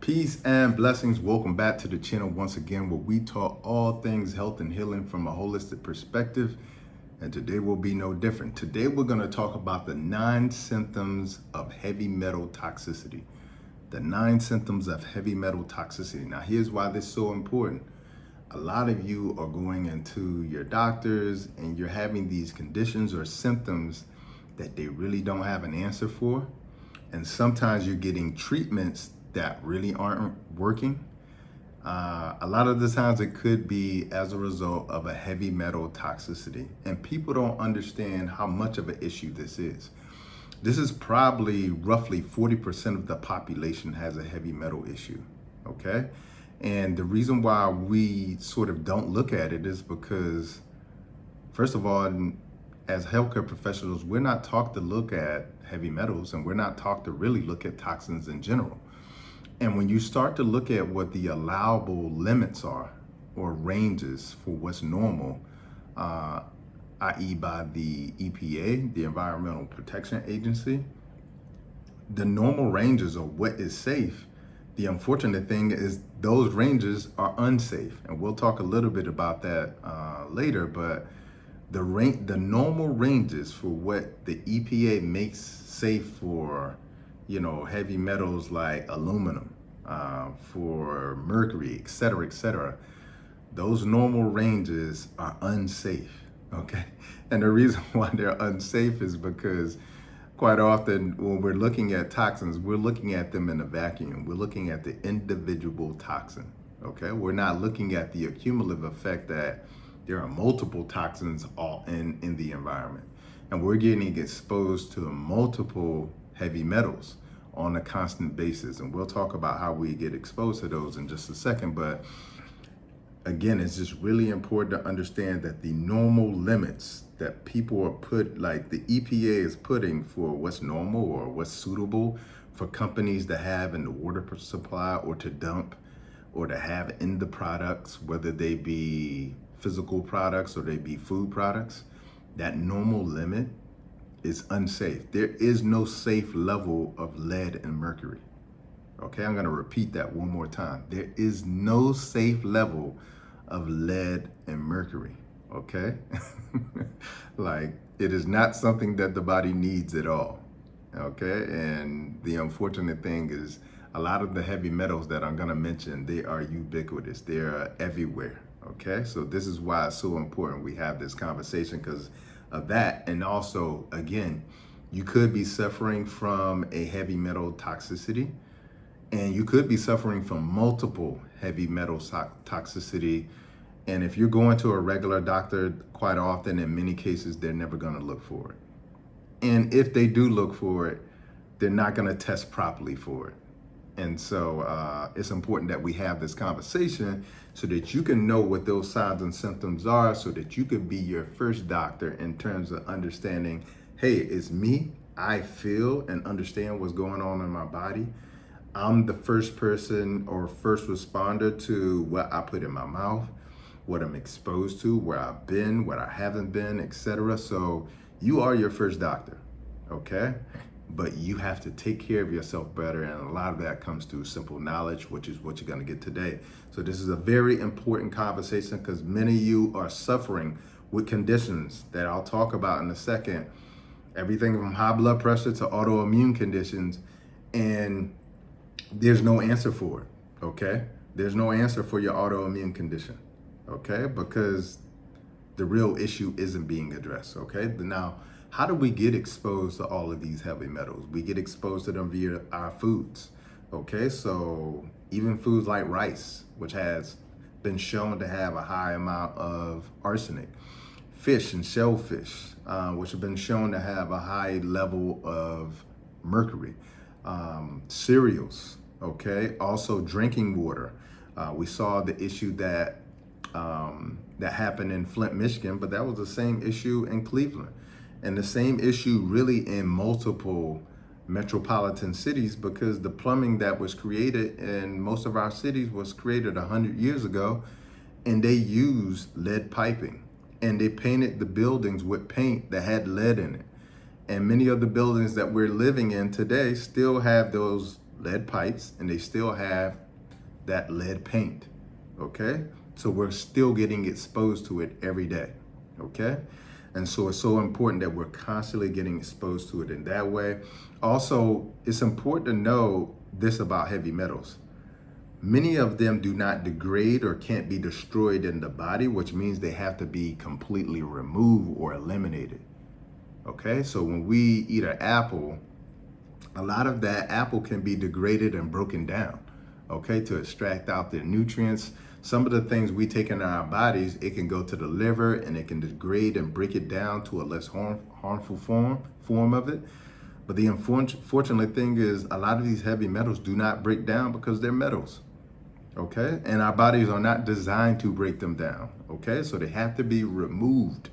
Peace and blessings. Welcome back to the channel once again, where we talk all things health and healing from a holistic perspective. And today will be no different. Today we're going to talk about the 9 symptoms of heavy metal toxicity. The 9 symptoms of heavy metal toxicity. Now, here's why this is so important. A lot of you are going into your doctors and you're having these conditions or symptoms that they really don't have an answer for. And sometimes you're getting treatments that really aren't working. A lot of the times it could be as a result of a heavy metal toxicity. And people don't understand how much of an issue this is. This is probably roughly 40% of the population has a heavy metal issue, okay? And the reason why we sort of don't look at it is because, first of all, as healthcare professionals, we're not taught to look at heavy metals, and we're not taught to really look at toxins in general. And when you start to look at what the allowable limits are or ranges for what's normal, i.e. by the EPA, the Environmental Protection Agency, the normal ranges of what is safe. The unfortunate thing is those ranges are unsafe. And we'll talk a little bit about that later, but the normal ranges for what the EPA makes safe for, heavy metals like aluminum, for mercury, et cetera, those normal ranges are unsafe, okay? And the reason why they're unsafe is because quite often when we're looking at toxins, we're looking at them in a vacuum. We're looking at the individual toxin, okay? We're not looking at the accumulative effect that there are multiple toxins all in the environment. And we're getting exposed to multiple heavy metals on a constant basis. And we'll talk about how we get exposed to those in just a second. But again, it's just really important to understand that the normal limits that people are like the EPA is putting for what's normal or what's suitable for companies to have in the water supply or to dump or to have in the products, whether they be physical products or they be food products, that normal limit is unsafe. There is no safe level of lead and mercury. Okay, I'm gonna repeat that one more time. There is no safe level of lead and mercury, okay? Like, it is not something that the body needs at all, okay? And the unfortunate thing is a lot of the heavy metals that I'm gonna mention, they are ubiquitous. They are everywhere, okay? So this is why it's so important we have this conversation, because of that. And also, again, you could be suffering from a heavy metal toxicity, and you could be suffering from multiple heavy metal toxicity. And if you're going to a regular doctor, quite often, in many cases, they're never gonna look for it. And if they do look for it, they're not gonna test properly for it. And so it's important that we have this conversation so that you can know what those signs and symptoms are, so that you could be your first doctor in terms of understanding, hey, it's me. I feel and understand what's going on in my body. I'm the first person or first responder to what I put in my mouth, what I'm exposed to, where I've been, what I haven't been, etc. So you are your first doctor, okay? But you have to take care of yourself better. And a lot of that comes through simple knowledge, which is what you're gonna get today. So this is a very important conversation because many of you are suffering with conditions that I'll talk about in a second. Everything from high blood pressure to autoimmune conditions. And there's no answer for it, okay? There's no answer for your autoimmune condition, okay? Because the real issue isn't being addressed, okay? Now, how do we get exposed to all of these heavy metals? We get exposed to them via our foods, okay? So even foods like rice, which has been shown to have a high amount of arsenic. Fish and shellfish, which have been shown to have a high level of mercury. Cereals, okay? Also drinking water. We saw the issue that happened in Flint, Michigan, but that was the same issue in Cleveland. And the same issue really in multiple metropolitan cities, because the plumbing that was created in most of our cities was created 100 years ago, and they used lead piping, and they painted the buildings with paint that had lead in it. And many of the buildings that we're living in today still have those lead pipes, and they still have that lead paint, okay? So we're still getting exposed to it every day, okay? And so it's so important that we're constantly getting exposed to it in that way. Also, it's important to know this about heavy metals. Many of them do not degrade or can't be destroyed in the body, which means they have to be completely removed or eliminated. Okay, so when we eat an apple, a lot of that apple can be degraded and broken down, okay, to extract out the nutrients. Some of the things we take in our bodies, it can go to the liver and it can degrade and break it down to a less harmful form of it. But the unfortunate thing is a lot of these heavy metals do not break down because they're metals, okay? And our bodies are not designed to break them down, okay? So they have to be removed,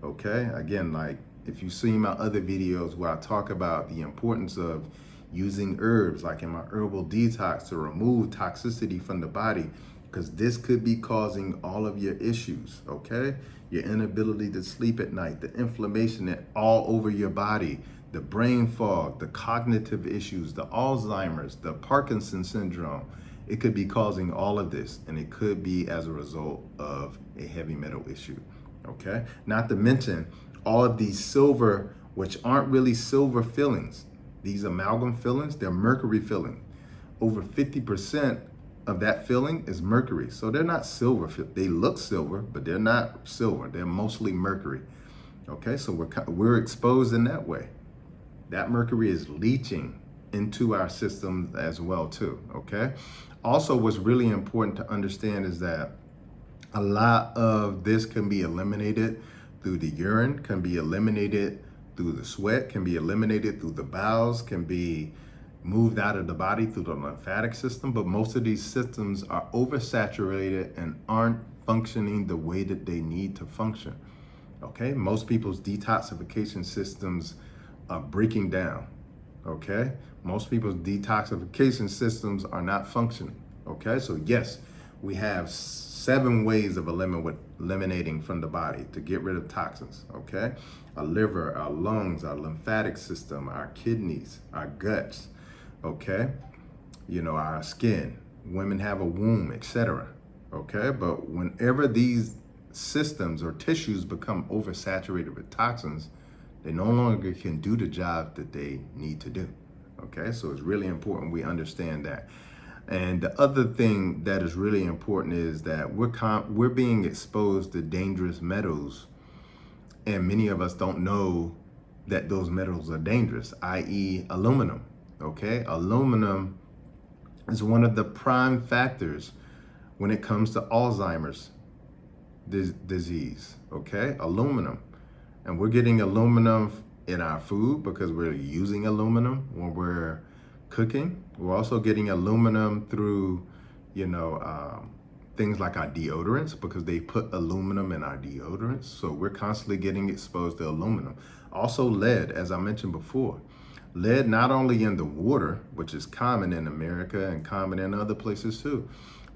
okay? Again, like if you've seen my other videos where I talk about the importance of using herbs, like in my herbal detox, to remove toxicity from the body, because this could be causing all of your issues, okay? Your inability to sleep at night, the inflammation all over your body, the brain fog, the cognitive issues, the Alzheimer's, the Parkinson's syndrome. It could be causing all of this, and it could be as a result of a heavy metal issue, okay? Not to mention all of these silver, which aren't really silver fillings. These amalgam fillings, they're mercury filling. Over 50% of that filling is mercury. So they're not silver. They look silver, but they're not silver. They're mostly mercury. Okay, so we're exposed in that way. That mercury is leaching into our system as well too, okay? Also, what's really important to understand is that a lot of this can be eliminated through the urine, can be eliminated through the sweat, can be eliminated through the bowels, can be moved out of the body through the lymphatic system, but most of these systems are oversaturated and aren't functioning the way that they need to function, okay? Most people's detoxification systems are breaking down, okay? Most people's detoxification systems are not functioning, okay? So yes, we have 7 ways of eliminating from the body to get rid of toxins, okay? Our liver, our lungs, our lymphatic system, our kidneys, our guts, okay? You know, our skin, women have a womb, etc., okay? But whenever these systems or tissues become oversaturated with toxins, they no longer can do the job that they need to do, okay? So it's really important we understand that. And the other thing that is really important is that we're being exposed to dangerous metals, and many of us don't know that those metals are dangerous, i.e. aluminum, okay? Aluminum is one of the prime factors when it comes to Alzheimer's disease, okay? Aluminum. And we're getting aluminum in our food because we're using aluminum when we're cooking. We're also getting aluminum through, things like our deodorants, because they put aluminum in our deodorants. So we're constantly getting exposed to aluminum. Also lead, as I mentioned before. Lead not only in the water, which is common in America and common in other places too,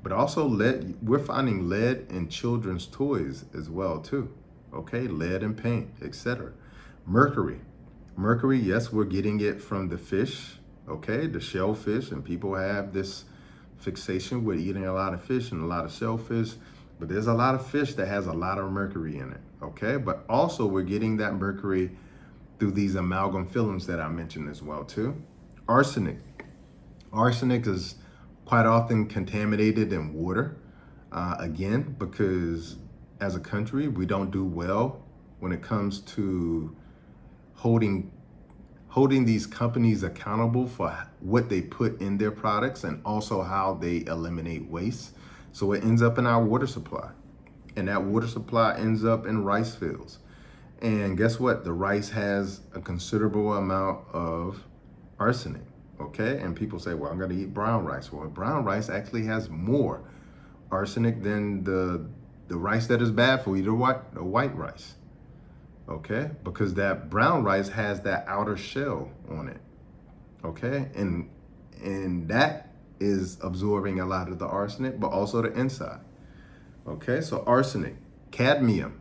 but also lead, we're finding lead in children's toys as well too. Okay, lead in paint, etc. Mercury, yes, we're getting it from the fish, okay, the shellfish, and people have this fixation with eating a lot of fish and a lot of shellfish, but there's a lot of fish that has a lot of mercury in it, okay? But also we're getting that mercury through these amalgam fillings that I mentioned as well too. Arsenic is quite often contaminated in water, again, because as a country, we don't do well when it comes to holding these companies accountable for what they put in their products and also how they eliminate waste. So it ends up in our water supply, and that water supply ends up in rice fields. And guess what? The rice has a considerable amount of arsenic, okay? And people say, well, I'm gonna eat brown rice. Well, brown rice actually has more arsenic than the rice that is bad for you, the white rice, okay? Because that brown rice has that outer shell on it, okay? And that is absorbing a lot of the arsenic, but also the inside, okay? So arsenic, cadmium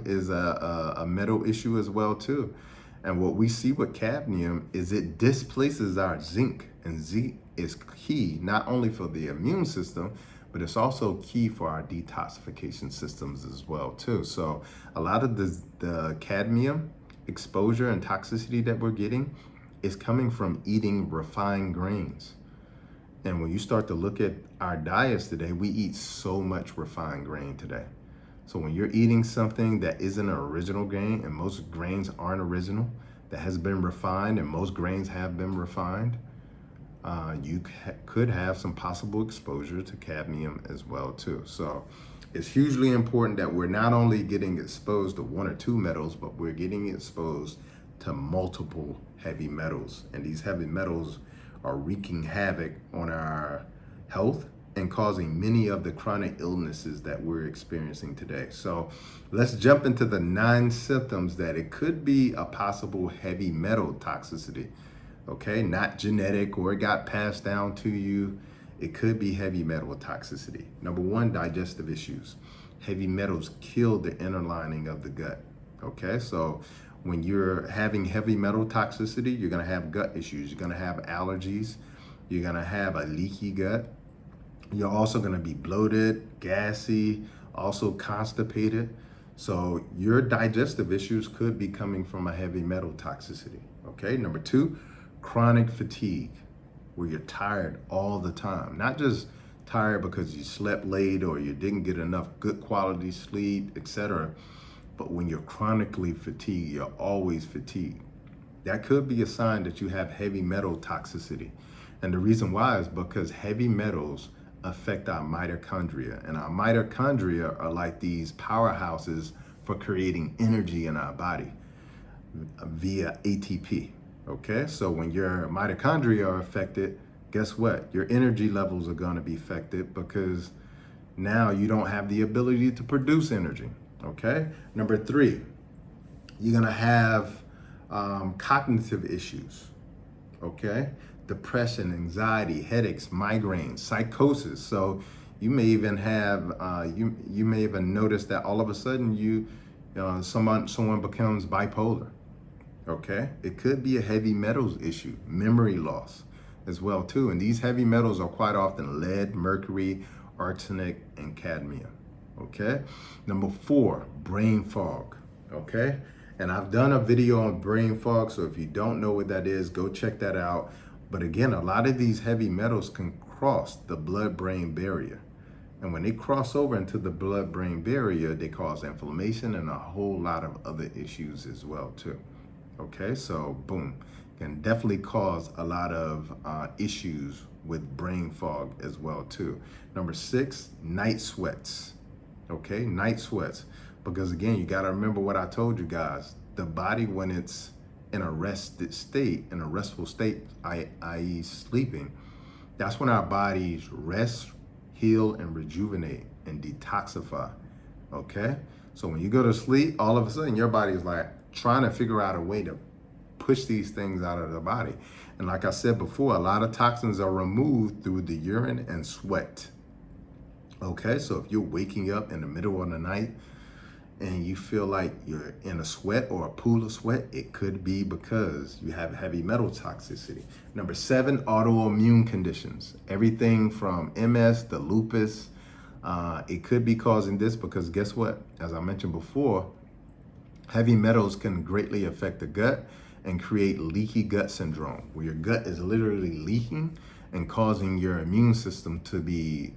is a metal issue as well too. And what we see with cadmium is it displaces our zinc And zinc is key not only for the immune system, but it's also key for our detoxification systems as well too. So a lot of the cadmium exposure and toxicity that we're getting is coming from eating refined grains. And when you start to look at our diets today, we eat so much refined grain today. So when you're eating something that isn't an original grain, and most grains aren't original, that has been refined, and most grains have been refined, you could have some possible exposure to cadmium as well too. So it's hugely important that we're not only getting exposed to one or two metals, but we're getting exposed to multiple heavy metals. And these heavy metals are wreaking havoc on our health and causing many of the chronic illnesses that we're experiencing today. So let's jump into the 9 symptoms that it could be a possible heavy metal toxicity. Okay, not genetic or it got passed down to you. It could be heavy metal toxicity. Number 1, digestive issues. Heavy metals kill the inner lining of the gut. Okay, so when you're having heavy metal toxicity, you're gonna have gut issues. You're gonna have allergies. You're gonna have a leaky gut. You're also gonna be bloated, gassy, also constipated. So your digestive issues could be coming from a heavy metal toxicity. Okay, number 2, chronic fatigue, where you're tired all the time. Not just tired because you slept late or you didn't get enough good quality sleep, etc. But when you're chronically fatigued, you're always fatigued. That could be a sign that you have heavy metal toxicity. And the reason why is because heavy metals affect our mitochondria. And our mitochondria are like these powerhouses for creating energy in our body via ATP. Okay, so when your mitochondria are affected, guess what? Your energy levels are going to be affected because now you don't have the ability to produce energy. Okay, number 3, you're going to have cognitive issues. Okay, depression, anxiety, headaches, migraines, psychosis. So you may even have you may even notice that all of a sudden someone becomes bipolar. Okay, it could be a heavy metals issue, memory loss as well too. And these heavy metals are quite often lead, mercury, arsenic, and cadmium. Okay, number 4, brain fog. Okay, and I've done a video on brain fog, so if you don't know what that is, go check that out. But again, a lot of these heavy metals can cross the blood-brain barrier. And when they cross over into the blood-brain barrier, they cause inflammation and a whole lot of other issues as well too. Okay, so boom, can definitely cause a lot of issues with brain fog as well too. Number 6, night sweats. Okay, night sweats. Because again, you gotta remember what I told you guys. The body, when it's in a rested state, in a restful state, i.e. sleeping, that's when our bodies rest, heal, and rejuvenate and detoxify. Okay, so when you go to sleep, all of a sudden your body is like trying to figure out a way to push these things out of the body. And like I said before, a lot of toxins are removed through the urine and sweat. Okay, so if you're waking up in the middle of the night and you feel like you're in a sweat or a pool of sweat, it could be because you have heavy metal toxicity. Number 7, autoimmune conditions. Everything from MS to lupus, it could be causing this because guess what? As I mentioned before, heavy metals can greatly affect the gut and create leaky gut syndrome, where your gut is literally leaking and causing your immune system to be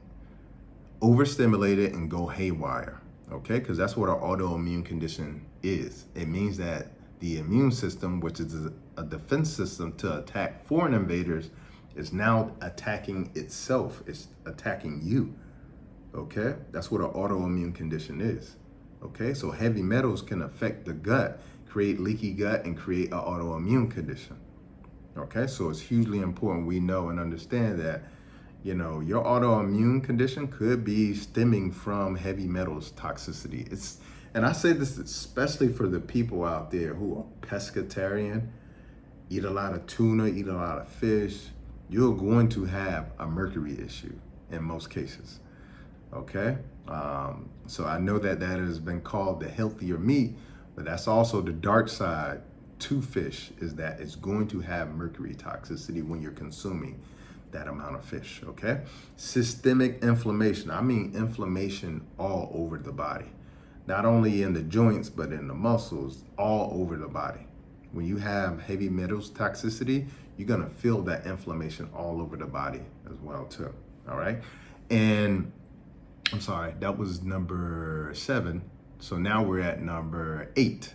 overstimulated and go haywire. Okay, because that's what an autoimmune condition is. It means that the immune system, which is a defense system to attack foreign invaders, is now attacking itself. It's attacking you. Okay, that's what an autoimmune condition is. Okay, so heavy metals can affect the gut, create leaky gut, and create an autoimmune condition. Okay, so it's hugely important we know and understand that, you know, your autoimmune condition could be stemming from heavy metals toxicity. And I say this especially for the people out there who are pescatarian, eat a lot of tuna, eat a lot of fish. You're going to have a mercury issue in most cases. Okay, so I know that has been called the healthier meat, but that's also the dark side to fish is that it's going to have mercury toxicity when you're consuming that amount of fish, okay? Systemic inflammation. I mean inflammation all over the body. Not only in the joints, but in the muscles, all over the body. When you have heavy metals toxicity, you're gonna feel that inflammation all over the body as well too, all right? And I'm sorry, that was number 7. So now we're at number 8.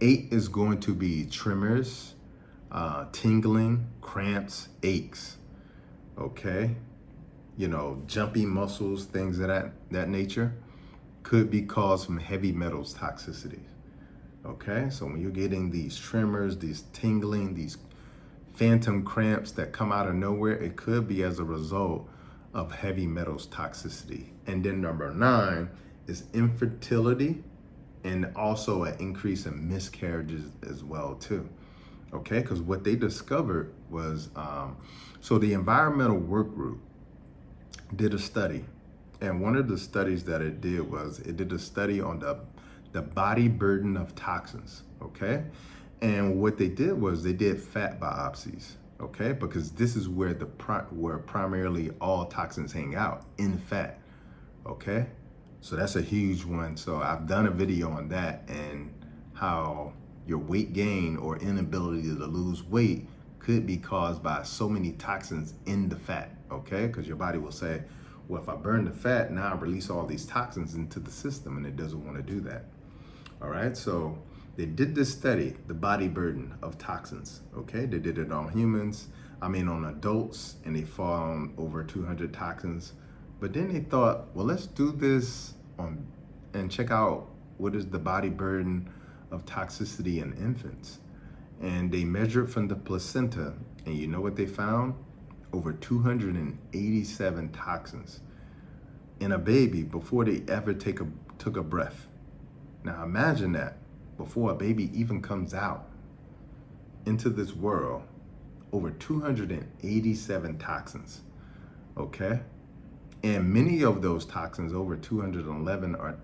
8 is going to be tremors, tingling, cramps, aches, okay? You know, jumpy muscles, things of that nature could be caused from heavy metals toxicity, okay? So when you're getting these tremors, these tingling, these phantom cramps that come out of nowhere, it could be as a result of heavy metals toxicity. And then number 9 is infertility, and also an increase in miscarriages as well too, okay? Because what they discovered was, so the environmental work group did a study, and one of the studies that it did was it did a study on the body burden of toxins, okay? And what they did was they did fat biopsies, okay? Because this is where where primarily all toxins hang out, in fat, okay? So that's a huge one. So I've done a video on that and how your weight gain or inability to lose weight could be caused by so many toxins in the fat, okay? Because your body will say, well, if I burn the fat, now I release all these toxins into the system, and it doesn't want to do that, all right? So they did this study, the body burden of toxins, okay? They did it on on adults, and they found over 200 toxins. But then they thought, well, let's do this and check out what is the body burden of toxicity in infants. And they measured from the placenta, and you know what they found? Over 287 toxins in a baby before they ever took a breath. Now imagine that, before a baby even comes out into this world, over 287 toxins, okay? And many of those toxins, over 211, are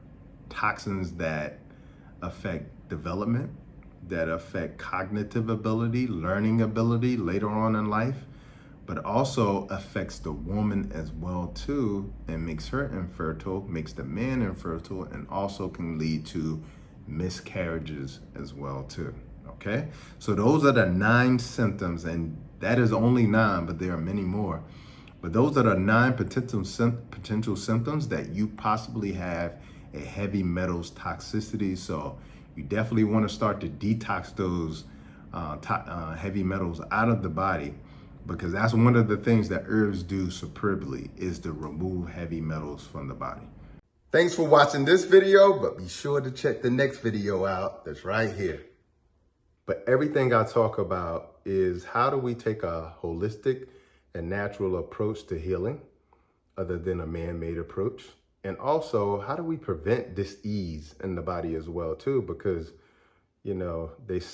toxins that affect development, that affect cognitive ability, learning ability later on in life, but also affects the woman as well too, and makes her infertile, makes the man infertile, and also can lead to miscarriages as well too, okay? So those are the 9 symptoms, and that is only 9, but there are many more. But those are the 9 potential symptoms that you possibly have a heavy metals toxicity. So you definitely want to start to detox those heavy metals out of the body, because that's one of the things that herbs do superbly, is to remove heavy metals from the body. Thanks for watching this video, but be sure to check the next video out that's right here. But everything I talk about is how do we take a holistic and natural approach to healing other than a man-made approach? And also, how do we prevent dis-ease in the body as well too? Because, you know, they say